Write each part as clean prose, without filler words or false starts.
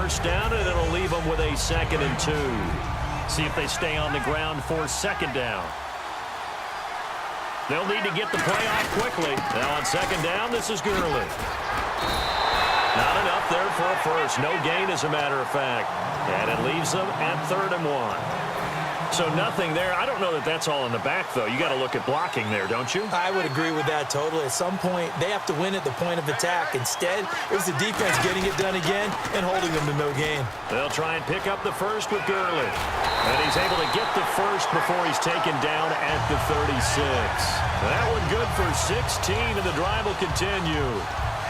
first down, and it'll leave them with a 2nd and 2. See if they stay on the ground for 2nd down. They'll need to get the play off quickly. Now on 2nd down, this is Gurley. Not enough there for a first. No gain, as a matter of fact. And it leaves them at 3rd and 1. So nothing there. I don't know that that's all in the back, though. You got to look at blocking there, don't you? I would agree with that totally. At some point, they have to win at the point of attack. Instead, it was the defense getting it done again and holding them to no gain. They'll try and pick up the first with Gurley. And he's able to get the first before he's taken down at the 36. That one good for 16, and the drive will continue.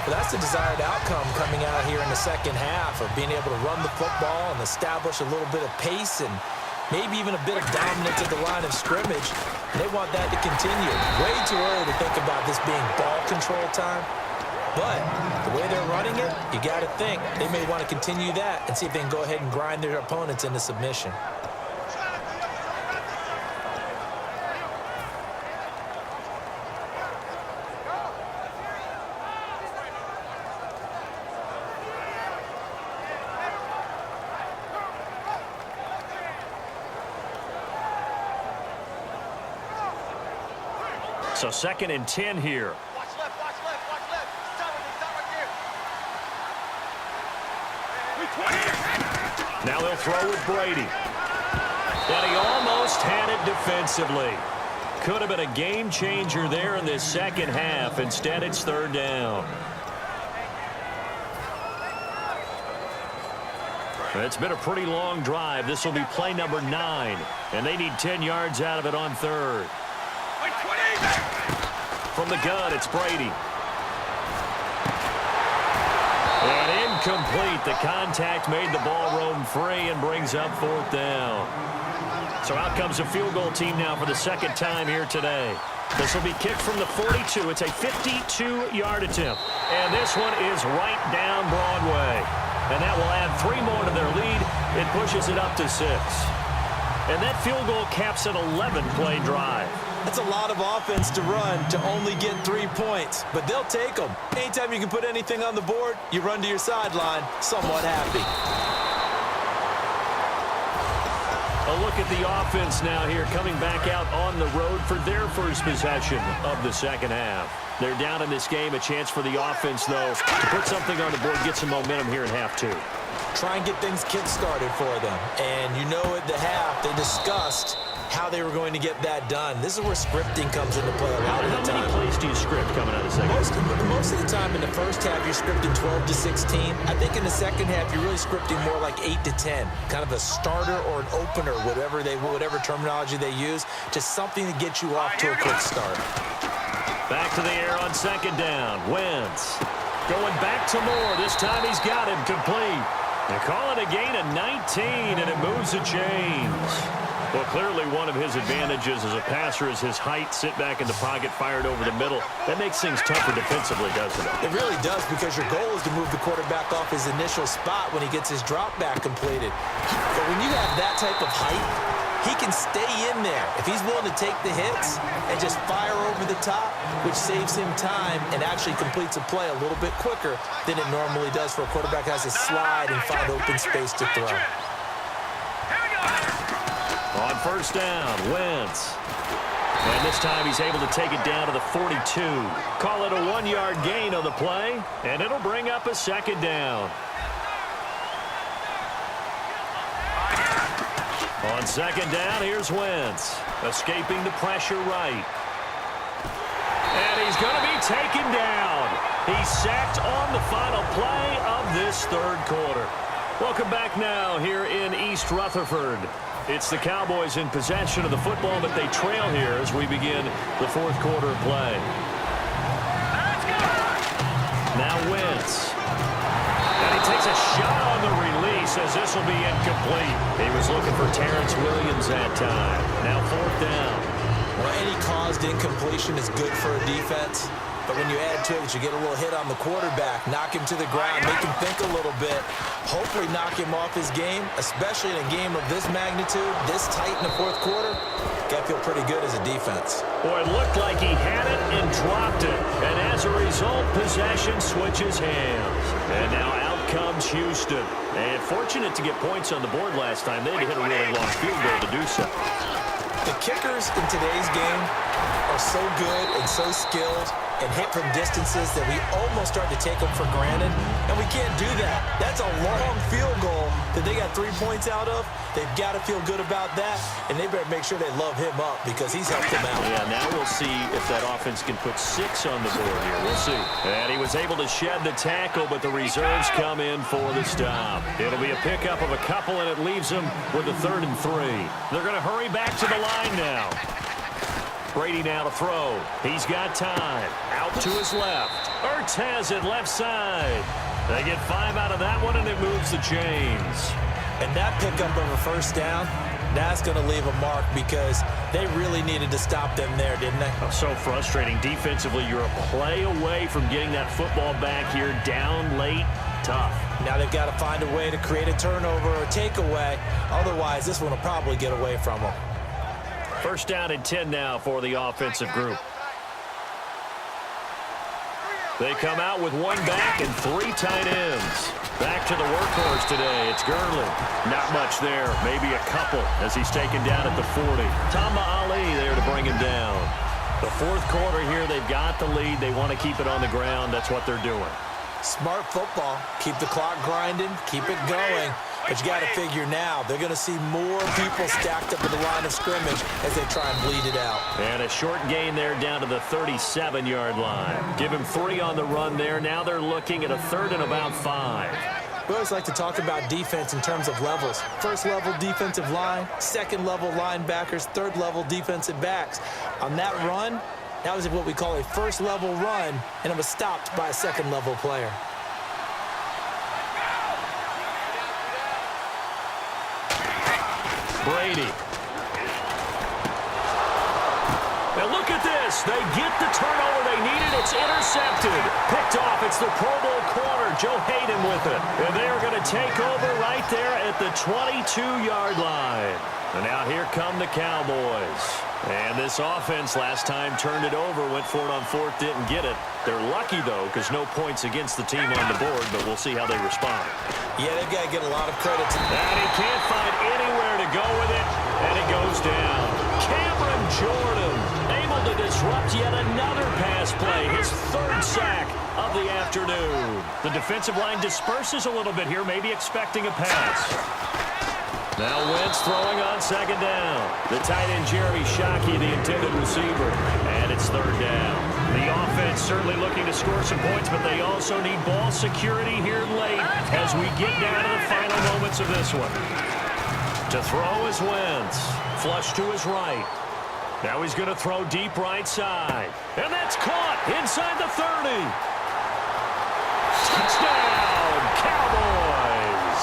Well, that's the desired outcome coming out here in the second half of being able to run the football and establish a little bit of pace and maybe even a bit of dominance at the line of scrimmage. They want that to continue. Way too early to think about this being ball control time. But the way they're running it, you got to think they may want to continue that and see if they can go ahead and grind their opponents into submission. So 2nd and 10 here. Watch left, watch left, watch left. Stop right there. Now they'll throw with Brady. And he almost had it defensively. Could have been a game changer there in this second half. Instead, it's 3rd down. It's been a pretty long drive. This will be play number 9. And they need 10 yards out of it on 3rd. From the gun, it's Brady. And incomplete. The contact made the ball roam free and brings up 4th down. So out comes a field goal team now for the 2nd time here today. This will be kicked from the 42. It's a 52-yard attempt. And this one is right down Broadway. And that will add 3 more to their lead. It pushes it up to 6. And that field goal caps an 11-play drive. That's a lot of offense to run to only get 3 points, but they'll take them. Anytime you can put anything on the board, you run to your sideline somewhat happy. A look at the offense now here, coming back out on the road for their first possession of the second half. They're down in this game. A chance for the offense, though, to put something on the board, get some momentum here in half 2. Try and get things kick-started for them. And you know at the half, they discussed how they were going to get that done. This is where scripting comes into play a lot of the time. How many plays do you script coming out of the second half? Most of the time in the first half, you're scripting 12 to 16. I think in the second half, you're really scripting more like 8 to 10. Kind of a starter or an opener, whatever terminology they use. Just something to get you off to a quick start. Back to the air on 2nd down. Wentz going back to Moore. This time he's got him complete. They call it a gain of 19, and it moves the chains. Well, clearly one of his advantages as a passer is his height. Sit back in the pocket, fired over the middle. That makes things tougher defensively, doesn't it? It really does, because your goal is to move the quarterback off his initial spot when he gets his drop back completed. But when you have that type of height, he can stay in there if he's willing to take the hits and just fire over the top, which saves him time and actually completes a play a little bit quicker than it normally does for a quarterback who has to slide and find open space to throw. On 1st down, Wentz. And this time he's able to take it down to the 42. Call it a 1-yard gain on the play, and it'll bring up a 2nd down. On 2nd down, here's Wentz, escaping the pressure right. And he's going to be taken down. He's sacked on the final play of this 3rd quarter. Welcome back now here in East Rutherford. It's the Cowboys in possession of the football, but they trail here as we begin the 4th quarter of play. Now Wentz. And he takes a shot on the release as this will be incomplete. He was looking for Terrence Williams that time. Now 4th down. Well, any caused incompletion is good for a defense. But when you add to it, you get a little hit on the quarterback, knock him to the ground, make him think a little bit, hopefully knock him off his game, especially in a game of this magnitude, this tight in the 4th quarter. Got to feel pretty good as a defense. Boy, it looked like he had it and dropped it. And as a result, possession switches hands. And now out comes Houston. And fortunate to get points on the board last time. They had to hit a really long field goal to do so. The kickers in today's game are so good and so skilled and hit from distances that we almost start to take them for granted, and we can't do that. That's a long field goal that they got 3 points out of. They've got to feel good about that, and they better make sure they love him up because he's helped them out. Yeah, now we'll see if that offense can put 6 on the board here. We'll see. And he was able to shed the tackle, but the reserves come in for the stop. It'll be a pickup of a couple, and it leaves them with a 3rd and 3. They're going to hurry back to the line now. Brady now to throw. He's got time. Out to his left. Ertz has it left side. They get 5 out of that one, and it moves the chains. And that pickup of a first down, that's going to leave a mark because they really needed to stop them there, didn't they? Oh, so frustrating. Defensively, you're a play away from getting that football back here down late. Tough. Now they've got to find a way to create a turnover or takeaway. Otherwise, this one will probably get away from them. First down and 10 now for the offensive group. They come out with 1 back and 3 tight ends. Back to the workhorse today. It's Gurley. Not much there. Maybe a couple as he's taken down at the 40. Tamba Ali there to bring him down. The 4th quarter here, they've got the lead. They want to keep it on the ground. That's what they're doing. Smart football. Keep the clock grinding. Keep it going. But you got to figure now, they're going to see more people stacked up at the line of scrimmage as they try and bleed it out. And a short gain there down to the 37-yard line. Give him 3 on the run there. Now they're looking at a 3rd and about 5. We always like to talk about defense in terms of levels. 1st level defensive line, 2nd level linebackers, 3rd level defensive backs. On that run, that was what we call a 1st level run, and it was stopped by a 2nd level player. Brady. Now look at this. They get the turnover they needed. It's intercepted. Picked off. It's the Pro Bowl corner, Joe Hayden with it. And they are going to take over right there at the 22-yard line. And now here come the Cowboys. And this offense last time turned it over, went for it on 4th, didn't get it. They're lucky, though, because no points against the team on the board, but we'll see how they respond. Yeah, they've got to get a lot of credit to that. And he can't find anywhere to go with it, and it goes down. Cameron Jordan able to disrupt yet another pass play, his 3rd sack of the afternoon. The defensive line disperses a little bit here, maybe expecting a pass. Now Wentz throwing on 2nd down. The tight end Jeremy Shockey, the intended receiver. And it's 3rd down. The offense certainly looking to score some points, but they also need ball security here late as we get down to the final moments of this one. To throw is Wentz. Flush to his right. Now he's going to throw deep right side. And that's caught inside the 30. Touchdown, Cowboys.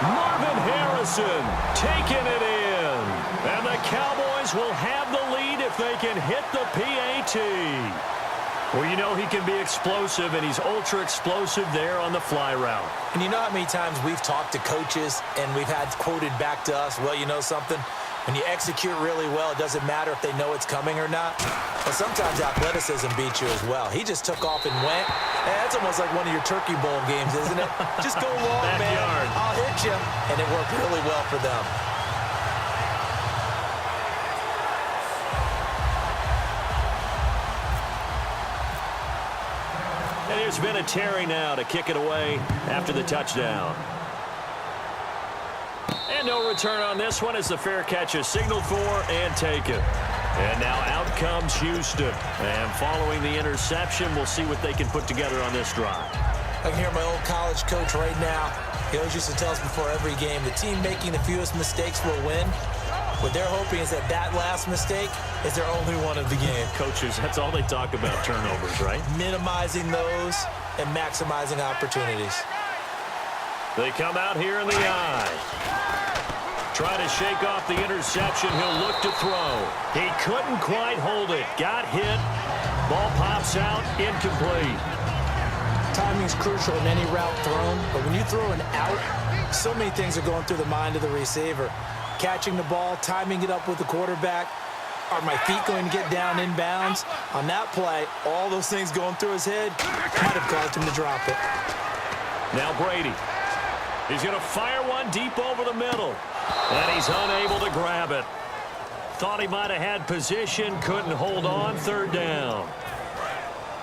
Marvin Harrison taking it in. And the Cowboys will have the lead if they can hit the PAT. Well, you know he can be explosive, and he's ultra-explosive there on the fly route. And you know how many times we've talked to coaches and we've had quoted back to us, well, you know something? When you execute really well, it doesn't matter if they know it's coming or not. But sometimes athleticism beats you as well. He just took off and went. And that's almost like one of your Turkey Bowl games, isn't it? Just go long, man. I'll hit you. And it worked really well for them. And there's been a Terry now to kick it away after the touchdown. And no return on this one as the fair catch is signaled for and taken. And now out comes Houston. And following the interception, we'll see what they can put together on this drive. I can hear my old college coach right now. He always used to tell us before every game, the team making the fewest mistakes will win. What they're hoping is that that last mistake is their only one of the game. Coaches, that's all they talk about, turnovers, right? Minimizing those and maximizing opportunities. They come out here in the eye. Try to shake off the interception. He'll look to throw. He couldn't quite hold it. Got hit. Ball pops out. Incomplete. Timing's crucial in any route thrown, but when you throw an out, so many things are going through the mind of the receiver. Catching the ball, timing it up with the quarterback. Are my feet going to get down inbounds? On that play, all those things going through his head might have caused him to drop it. Now Brady. He's going to fire one deep over the middle. And he's unable to grab it. Thought he might have had position, couldn't hold on, third down.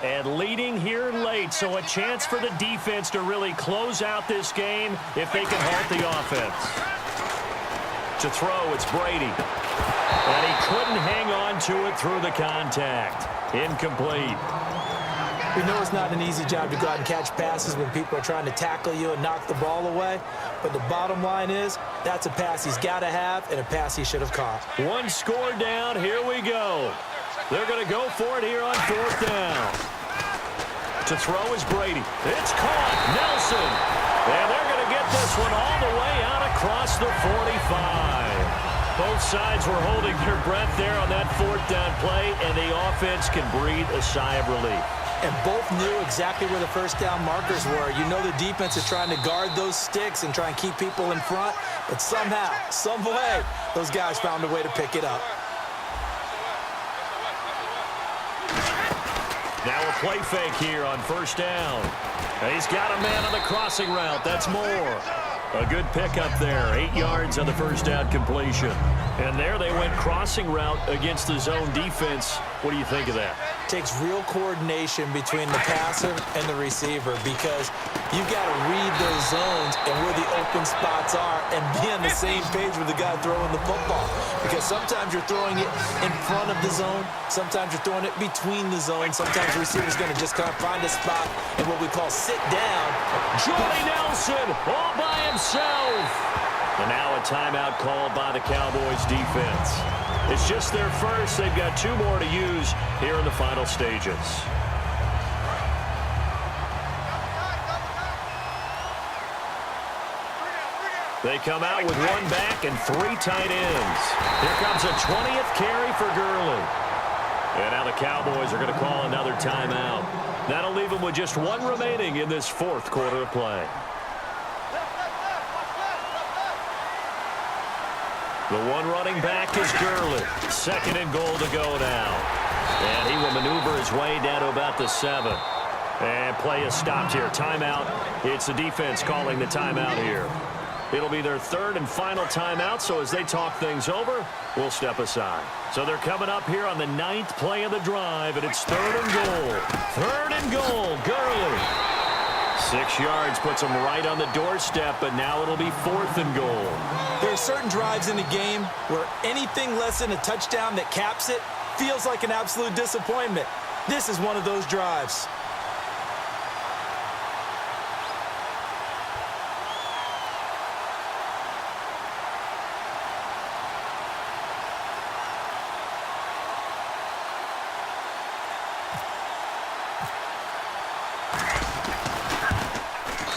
And leading here late, so a chance for the defense to really close out this game if they can halt the offense. To throw, it's Brady. And he couldn't hang on to it through the contact. Incomplete. We know it's not an easy job to go out and catch passes when people are trying to tackle you and knock the ball away. But the bottom line is, that's a pass he's got to have and a pass he should have caught. One score down. Here we go. They're going to go for it here on fourth down. To throw is Brady. It's caught. Nelson. And they're going to get this one all the way out across the 45. Both sides were holding their breath there on that fourth down play, and the offense can breathe a sigh of relief. And both knew exactly where the first down markers were. You know the defense is trying to guard those sticks and try and keep people in front, but somehow, some way, those guys found a way to pick it up. Now a play fake here on first down. He's got a man on the crossing route. That's Moore. A good pickup there. 8 yards on the first down completion. And there they went crossing route against the zone defense. What do you think of that? Takes real coordination between the passer and the receiver because you've got to read those zones and where the open spots are and be on the same page with the guy throwing the football. Because sometimes you're throwing it in front of the zone. Sometimes you're throwing it between the zones. Sometimes the receiver's going to just kind of find a spot and what we call sit down. Jordy Nelson all by himself. And now a timeout called by the Cowboys defense. It's just their first. They've got 2 more to use here in the final stages. They come out with 1 back and 3 tight ends. Here comes a 20th carry for Gurley. And now the Cowboys are going to call another timeout. That'll leave them with just 1 remaining in this 4th quarter of play. The one running back is Gurley. 2nd and goal to go now. And he will maneuver his way down to about the 7. And play is stopped here. Timeout. It's the defense calling the timeout here. It'll be their 3rd and final timeout, so as they talk things over, we'll step aside. So they're coming up here on the 9th play of the drive, and it's 3rd and goal. 3rd and goal. Gurley. 6 yards puts them right on the doorstep, but now it'll be 4th and goal. There are certain drives in the game where anything less than a touchdown that caps it feels like an absolute disappointment. This is one of those drives.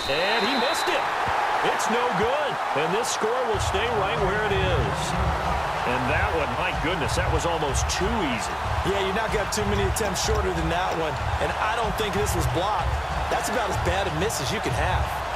And he missed it. It's no good. And this score will stay right where it is. And that one, my goodness, that was almost too easy. Yeah, you're not going to have too many attempts shorter than that one. And I don't think this was blocked. That's about as bad a miss as you can have.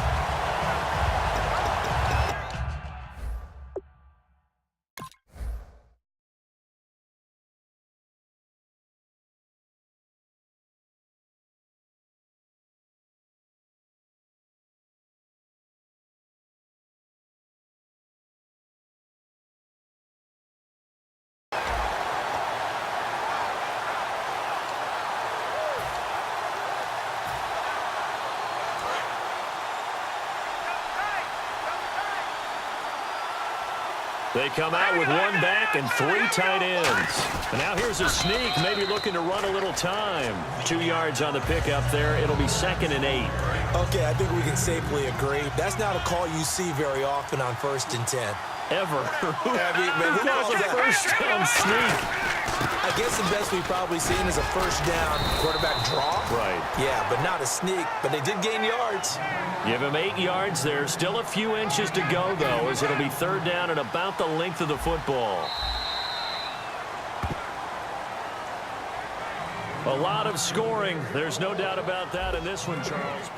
They come out with 1 back and 3 tight ends. And now here's a sneak, maybe looking to run a little time. 2 yards on the pickup there. It'll be 2nd and 8. Okay, I think we can safely agree. That's not a call you see very often on 1st and 10. Ever. Who who calls a first down sneak? I guess the best we've probably seen is a first down quarterback draw. Right. Yeah, but not a sneak. But they did gain yards. Give him 8 yards there. Still a few inches to go, though, as it'll be 3rd down and about the length of the football. A lot of scoring. There's no doubt about that in this one, Charles.